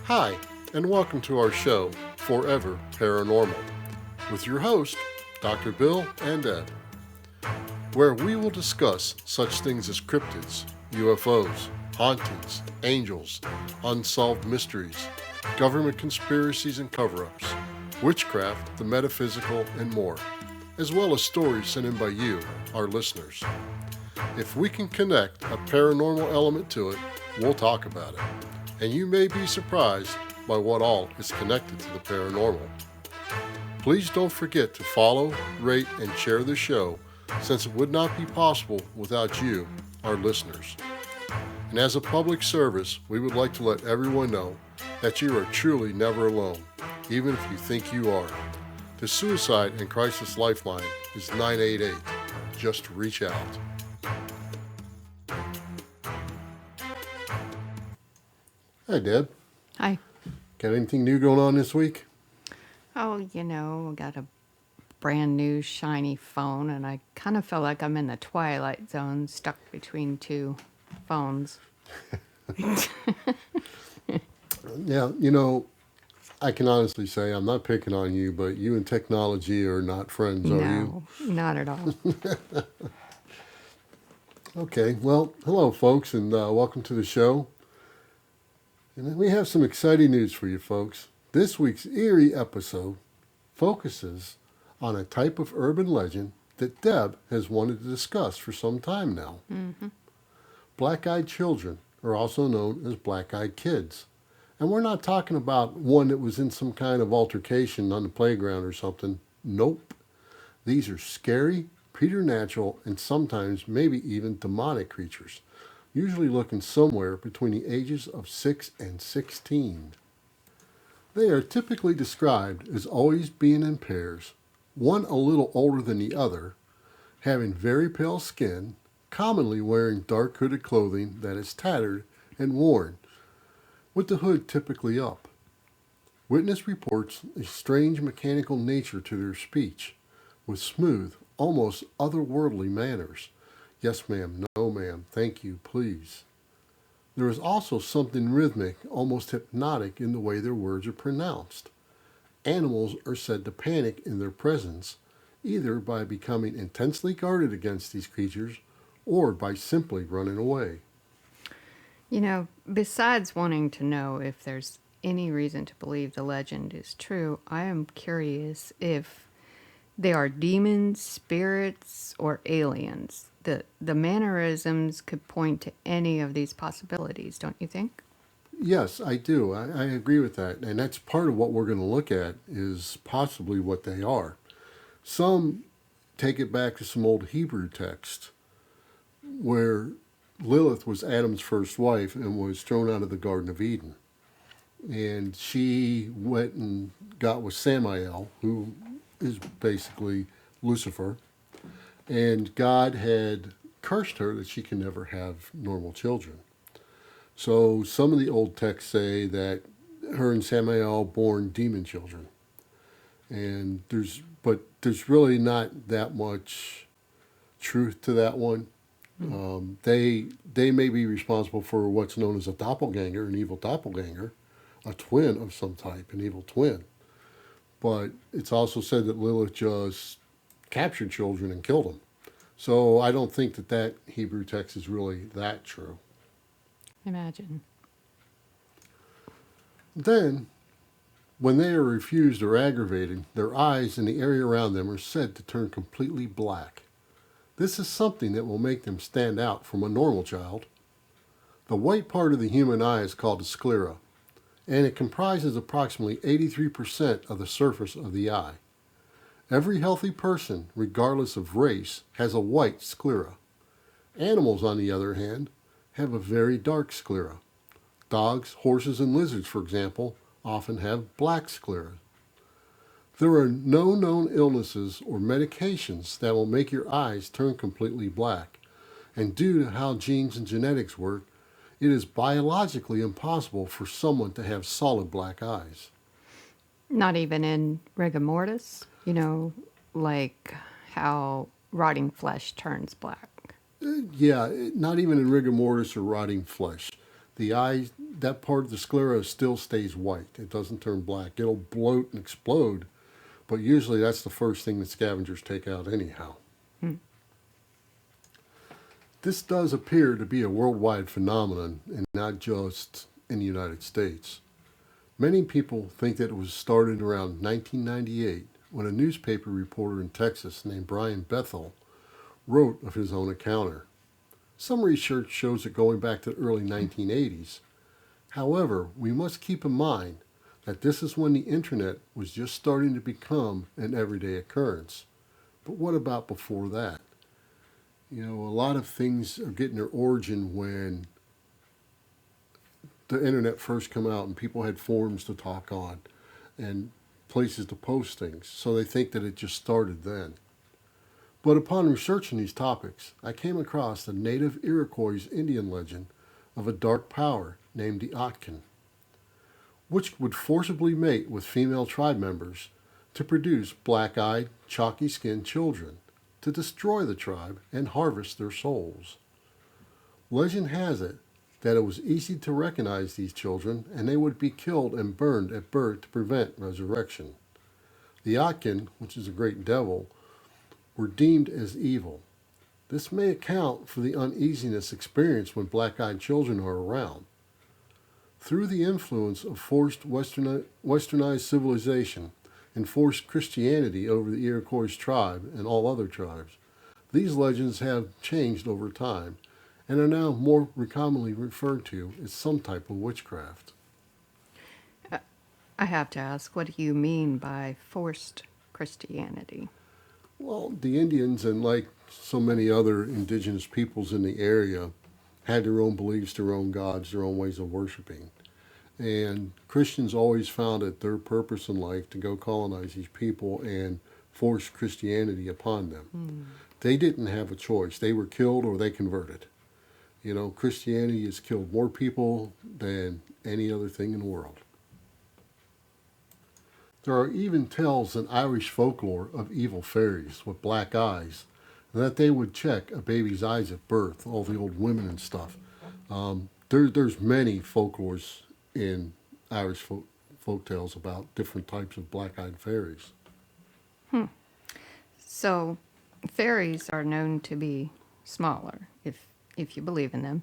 Hi, and welcome to our show, Forever Paranormal, with your host, Dr. Bill and Ed, where we will discuss such things as cryptids, UFOs, hauntings, angels, unsolved mysteries, government conspiracies and cover ups, witchcraft, the metaphysical, and more, as well as stories sent in by you, our listeners. If we can connect a paranormal element to it, we'll talk about it. And you may be surprised by what all is connected to the paranormal. Please don't forget to follow, rate, and share the show, since it would not be possible without you, our listeners. And as a public service, we would like to let everyone know that you are truly never alone, even if you think you are. The Suicide and Crisis Lifeline is 988. Just reach out. Hi, Deb. Hi. Got anything new going on this week? Oh, I got a brand new shiny phone, and I kind of feel like I'm in the twilight zone, stuck between two phones. Yeah, I can honestly say I'm not picking on you, but you and technology are not friends, are you? No, not at all. Okay, well, hello, folks, and welcome to the show. And we have some exciting news for you, folks. This week's eerie episode focuses on a type of urban legend that Deb has wanted to discuss for some time now. Mm-hmm. Black-eyed children are also known as black-eyed kids. And we're not talking about one that was in some kind of altercation on the playground or something. Nope. These are scary, preternatural, and sometimes maybe even demonic creatures, usually looking somewhere between the ages of 6 and 16. They are typically described as always being in pairs, one a little older than the other, having very pale skin, commonly wearing dark hooded clothing that is tattered and worn, with the hood typically up. Witness reports a strange mechanical nature to their speech, with smooth, almost otherworldly manners. Yes, ma'am, no, ma'am, thank you, please. There is also something rhythmic, almost hypnotic in the way their words are pronounced. Animals are said to panic in their presence, either by becoming intensely guarded against these creatures or by simply running away. Besides wanting to know if there's any reason to believe the legend is true, I am curious if they are demons, spirits, or aliens. The mannerisms could point to any of these possibilities, don't you think? Yes, I do. I agree with that. And that's part of what we're going to look at is possibly what they are. Some take it back to some old Hebrew text where Lilith was Adam's first wife and was thrown out of the Garden of Eden. And she went and got with Samael, who is basically Lucifer. And God had cursed her that she can never have normal children. So some of the old texts say that her and Samael born demon children. And there's really not that much truth to that one. They may be responsible for what's known as a doppelganger, an evil doppelganger, a twin of some type, an evil twin. But it's also said that Lilith just captured children and killed them. So I don't think that Hebrew text is really that true. Imagine. Then, when they are refused or aggravated, their eyes and the area around them are said to turn completely black. This is something that will make them stand out from a normal child. The white part of the human eye is called the sclera, and it comprises approximately 83% of the surface of the eye. Every healthy person, regardless of race, has a white sclera. Animals, on the other hand, have a very dark sclera. Dogs, horses, and lizards, for example, often have black sclera. There are no known illnesses or medications that will make your eyes turn completely black, and due to how genes and genetics work, it is biologically impossible for someone to have solid black eyes. Not even in rigor mortis, like how rotting flesh turns black. Yeah, not even in rigor mortis or rotting flesh. The eye, that part of the sclera still stays white. It doesn't turn black. It'll bloat and explode, but usually that's the first thing that scavengers take out anyhow. Hmm. This does appear to be a worldwide phenomenon and not just in the United States. Many people think that it was started around 1998 when a newspaper reporter in Texas named Brian Bethel wrote of his own encounter. Some research shows it going back to the early 1980s. However, we must keep in mind that this is when the internet was just starting to become an everyday occurrence. But what about before that? You know, a lot of things are getting their origin when the internet first came out and people had forums to talk on and places to post things. So they think that it just started then. But upon researching these topics, I came across the native Iroquois Indian legend of a dark power named the Otkin, which would forcibly mate with female tribe members to produce black-eyed, chalky-skinned children to destroy the tribe and harvest their souls. Legend has it that it was easy to recognize these children and they would be killed and burned at birth to prevent resurrection. The Otkin, which is a great devil, were deemed as evil. This may account for the uneasiness experienced when black-eyed children are around. Through the influence of forced westernized civilization and forced Christianity over the Iroquois tribe and all other tribes, these legends have changed over time and are now more commonly referred to as some type of witchcraft. I have to ask, what do you mean by forced Christianity? Well, the Indians and like so many other indigenous peoples in the area had their own beliefs, their own gods, their own ways of worshiping. And Christians always found it their purpose in life to go colonize these people and force Christianity upon them. They didn't have a choice. They were killed or they converted. You know, Christianity has killed more people than any other thing in the world. There are even tales in Irish folklore of evil fairies with black eyes, and that they would check a baby's eyes at birth, all the old women and stuff. There's many folklores in Irish folk tales about different types of black-eyed fairies. So, fairies are known to be smaller, if you believe in them.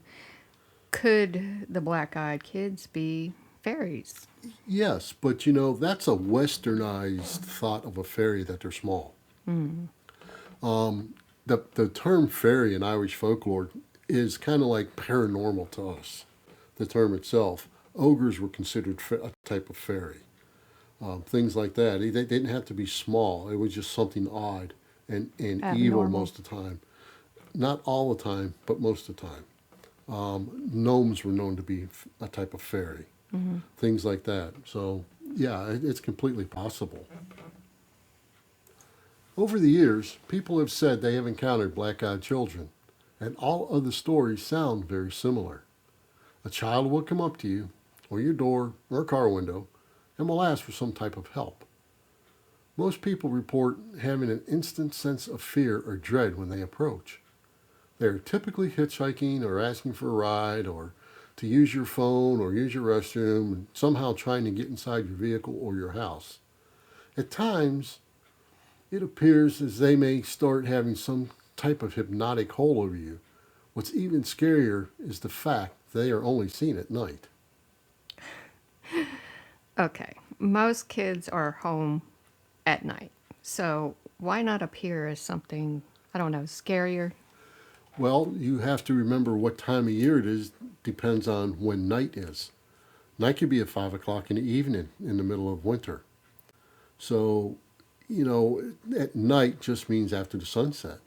Could the black-eyed kids be fairies? Yes, but you know, that's a westernized thought of a fairy that they're small. The term fairy in Irish folklore is kind of like paranormal to us, the term itself. Ogres were considered a type of fairy. Things like that. They didn't have to be small. It was just something odd and evil Abnormal. most of the time. Not all the time, but most of the time. Gnomes were known to be a type of fairy. Things like that. So, yeah, it's completely possible. Over the years, people have said they have encountered black-eyed children, and all of the stories sound very similar. A child will come up to you, or your door, or a car window, and will ask for some type of help. Most people report having an instant sense of fear or dread when they approach. They are typically hitchhiking or asking for a ride or to use your phone or use your restroom and somehow trying to get inside your vehicle or your house. At times, it appears as they may start having some type of hypnotic hold over you. What's even scarier is the fact they are only seen at night. Okay, most kids are home at night. So, why not appear as something, I don't know, scarier? Well, you have to remember what time of year it is, depends on when night is. Night could be at 5 o'clock in the evening in the middle of winter. So, you know, at night just means after the sunset.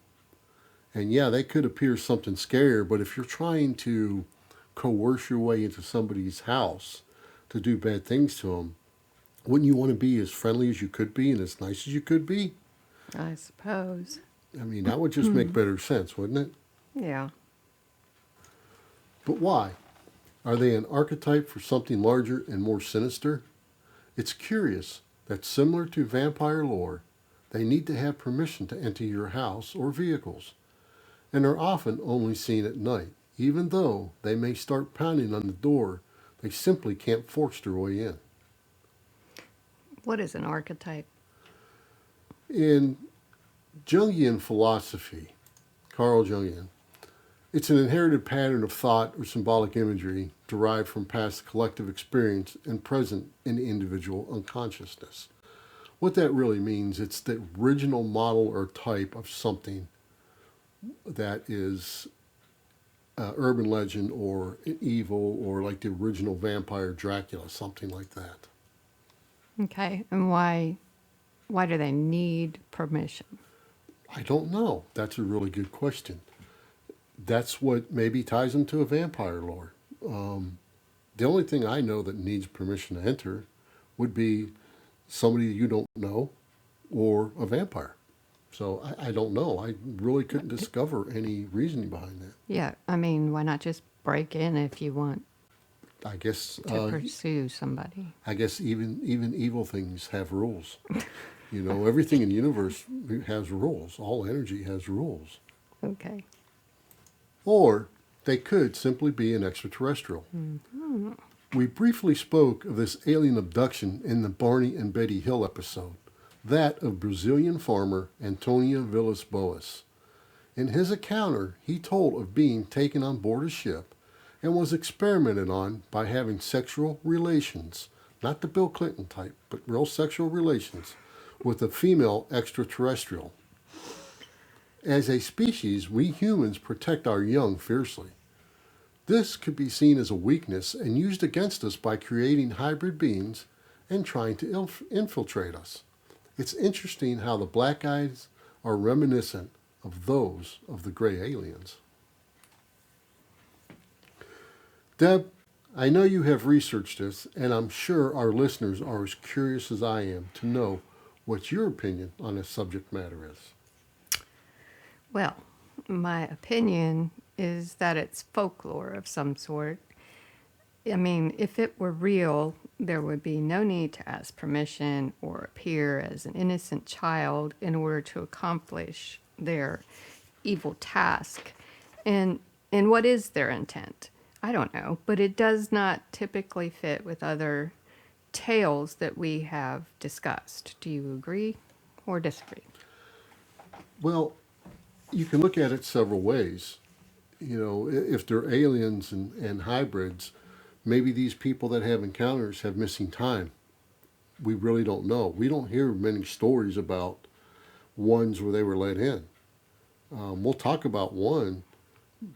And yeah, they could appear something scarier, but if you're trying to coerce your way into somebody's house to do bad things to them, wouldn't you want to be as friendly as you could be and as nice as you could be? I suppose. I mean, that would just make better sense, wouldn't it? Yeah. But why? Are they an archetype for something larger and more sinister? It's curious that similar to vampire lore, they need to have permission to enter your house or vehicles, and are often only seen at night Even though they may start pounding on the door, they simply can't force their way in. What is an archetype? In Jungian philosophy, Carl Jungian, it's an inherited pattern of thought or symbolic imagery derived from past collective experience and present in the individual unconsciousness. What that really means, it's the original model or type of something that is urban legend or evil, or like the original vampire Dracula, something like that. Okay, and why do they need permission? I don't know. That's a really good question. That's what maybe ties them to a vampire lore. The only thing I know that needs permission to enter would be somebody you don't know or a vampire. So I don't know. I really couldn't discover any reasoning behind that. Yeah, I mean, why not just break in if you want I guess to pursue somebody? I guess even evil things have rules. You know, everything in the universe has rules. All energy has rules. Okay. Or they could simply be an extraterrestrial. We briefly spoke of this alien abduction in the Barney and Betty Hill episode, that of Brazilian farmer Antonio Villas Boas. In his encounter, he told of being taken on board a ship and was experimented on by having sexual relations, not the Bill Clinton type, but real sexual relations, with a female extraterrestrial. As a species, we humans protect our young fiercely. This could be seen as a weakness and used against us by creating hybrid beings and trying to infiltrate us. It's interesting how the black eyes are reminiscent of those of the gray aliens. Deb, I know you have researched this, and I'm sure our listeners are as curious as I am to know what your opinion on this subject matter is. Well, my opinion is that it's folklore of some sort. I mean, if it were real, there would be no need to ask permission or appear as an innocent child in order to accomplish their evil task. And what is their intent? I don't know, but it does not typically fit with other tales that we have discussed. Do you agree or disagree? Well, you can look at it several ways. You know, if they're aliens and hybrids, maybe these people that have encounters have missing time. We really don't know. We don't hear many stories about ones where they were let in. We'll talk about one,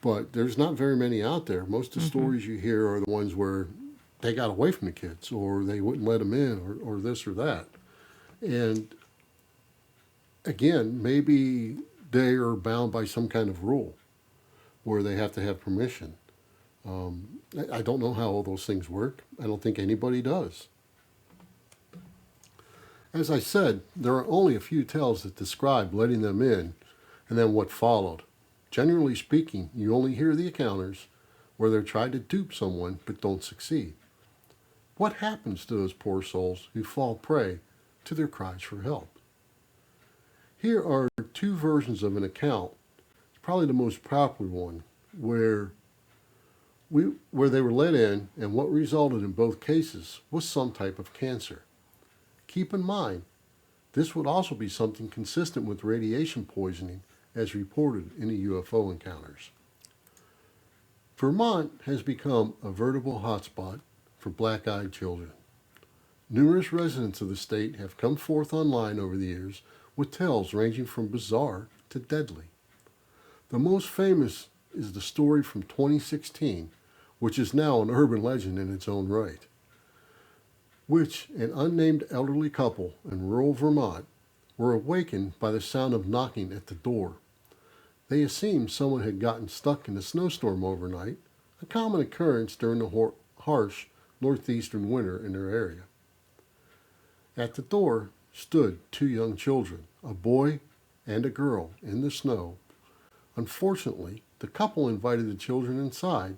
but there's not very many out there. Most of the stories you hear are the ones where they got away from the kids, or they wouldn't let them in, or this or that. And again, maybe they are bound by some kind of rule where they have to have permission. I don't know how all those things work. I don't think anybody does. As I said, there are only a few tales that describe letting them in and then what followed. Generally speaking, you only hear the encounters where they're trying to dupe someone but don't succeed. What happens to those poor souls who fall prey to their cries for help? Here are two versions of an account. It's probably the most popular one, where they were let in, and what resulted in both cases was some type of cancer. Keep in mind, this would also be something consistent with radiation poisoning as reported in the UFO encounters. Vermont has become a veritable hotspot for black-eyed children. Numerous residents of the state have come forth online over the years with tales ranging from bizarre to deadly. The most famous is the story from 2016, which is now an urban legend in its own right, which an unnamed elderly couple in rural Vermont were awakened by the sound of knocking at the door. They assumed someone had gotten stuck in a snowstorm overnight, a common occurrence during the harsh northeastern winter in their area. At the door stood two young children, a boy and a girl, in the snow. Unfortunately, the couple invited the children inside,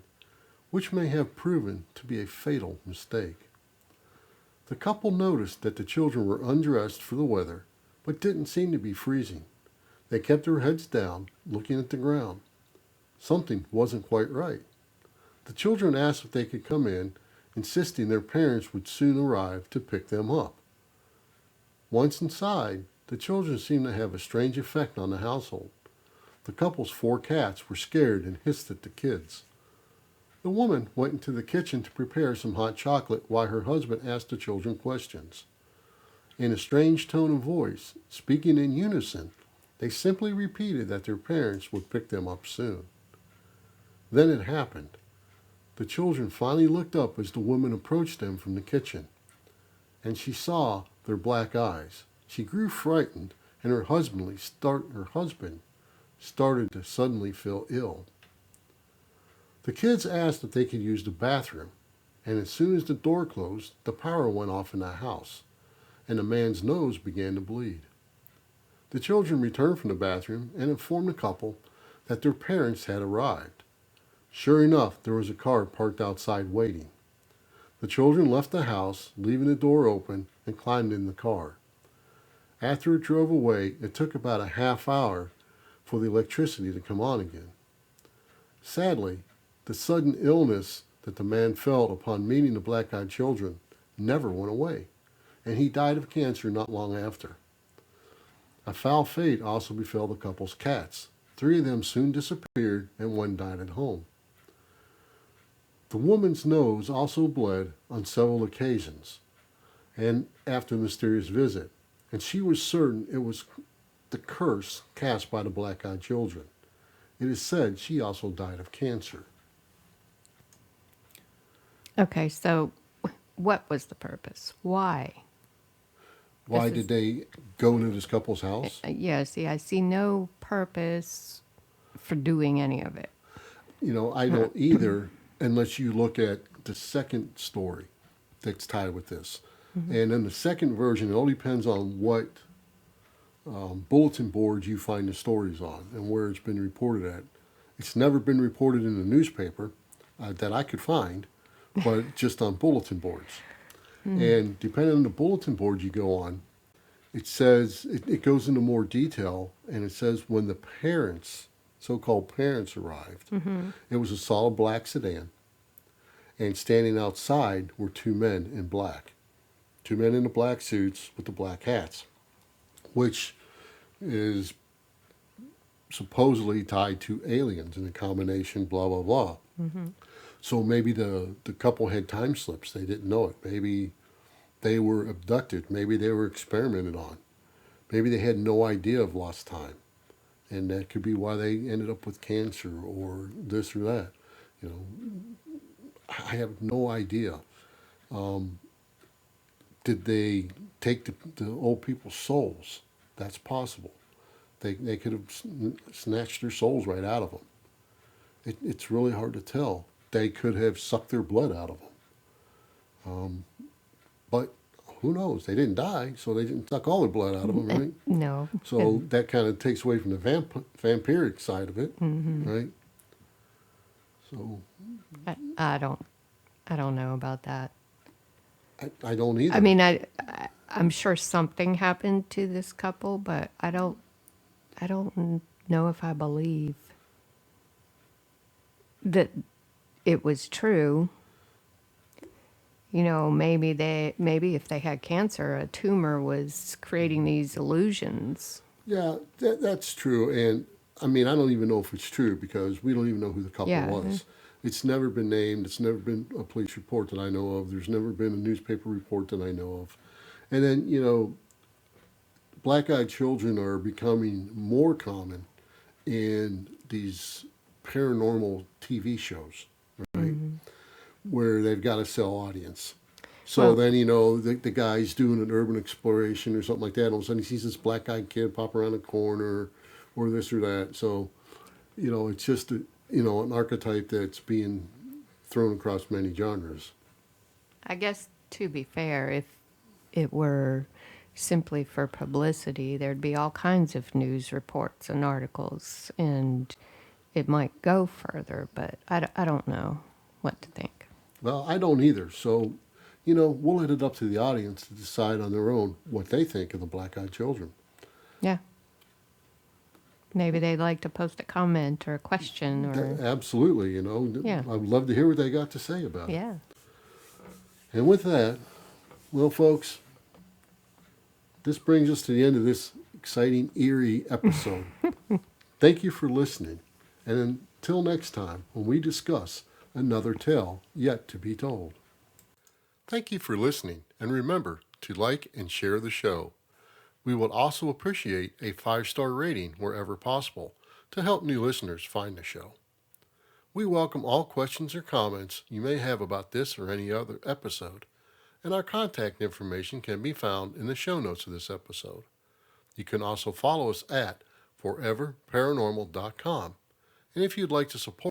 which may have proven to be a fatal mistake. The couple noticed that the children were undressed for the weather, but didn't seem to be freezing. They kept their heads down, looking at the ground. Something wasn't quite right. The children asked if they could come in, insisting their parents would soon arrive to pick them up. Once inside, the children seemed to have a strange effect on the household. The couple's 4 cats were scared and hissed at the kids. The woman went into the kitchen to prepare some hot chocolate while her husband asked the children questions. In a strange tone of voice, speaking in unison, they simply repeated that their parents would pick them up soon. Then it happened. The children finally looked up as the woman approached them from the kitchen, and she saw their black eyes. She grew frightened, and her husband started to suddenly feel ill. The kids asked if they could use the bathroom, and as soon as the door closed, the power went off in the house, and the man's nose began to bleed. The children returned from the bathroom and informed the couple that their parents had arrived. Sure enough, there was a car parked outside waiting. The children left the house, leaving the door open, and climbed in the car. After it drove away, it took about a half hour for the electricity to come on again. Sadly, the sudden illness that the man felt upon meeting the black-eyed children never went away, and he died of cancer not long after. A foul fate also befell the couple's cats. 3 of them soon disappeared, and 1 died at home. The woman's nose also bled on several occasions, and after the mysterious visit, and she was certain it was the curse cast by the black-eyed children. It is said she also died of cancer. Okay, so what was the purpose? Why? Why This is did they go into this couple's house? yeah, see, I see no purpose for doing any of it. I don't either, unless you look at the second story that's tied with this. And in the second version, it all depends on what bulletin boards you find the stories on and where it's been reported at. It's never been reported in the newspaper that I could find, but just on bulletin boards. And depending on the bulletin board you go on, it says, it goes into more detail, and it says when the parents, so-called parents, arrived, it was a solid black sedan, and standing outside were 2 men in black. 2 men in the black suits with the black hats, which is supposedly tied to aliens in a combination, blah, blah, blah. So maybe the couple had time slips. They didn't know it. Maybe they were abducted. Maybe they were experimented on. Maybe they had no idea of lost time. And that could be why they ended up with cancer or this or that. I have no idea. Did they take the old people's souls? That's possible. They could have snatched their souls right out of them. It's really hard to tell. They could have sucked their blood out of them. But who knows? They didn't die, so they didn't suck all their blood out of them, right? No. So that kind of takes away from the vampiric side of it, right? So I don't know about that. I don't either. I mean, I'm sure something happened to this couple, but I don't know if I believe that it was true. Maybe if they had cancer, a tumor was creating these illusions. Yeah, that's true. And I mean, I don't even know if it's true because we don't even know who the couple Yeah. was. It's never been named. It's never been a police report that I know of. There's never been a newspaper report that I know of. And then, black-eyed children are becoming more common in these paranormal TV shows, right? Where they've got to sell audience. So Well- then, the guy's doing an urban exploration or something like that. All of a sudden he sees this black-eyed kid pop around a corner or this or that. So, it's just, an archetype that's being thrown across many genres. I guess, to be fair, if it were simply for publicity, there'd be all kinds of news reports and articles, and it might go further, but I don't know what to think. Well, I don't either. So, we'll let it up to the audience to decide on their own what they think of the black-eyed children. Yeah. Maybe they'd like to post a comment or a question or, Absolutely, yeah, I would love to hear what they got to say about it. yeah. And with that, well, folks, this brings us to the end of this exciting, eerie episode. Thank you for listening. And until next time, when we discuss another tale yet to be told. Thank you for listening, and remember to like and share the show. We would also appreciate a 5-star rating wherever possible to help new listeners find the show. We welcome all questions or comments you may have about this or any other episode, and our contact information can be found in the show notes of this episode. You can also follow us at foreverparanormal.com, and if you'd like to support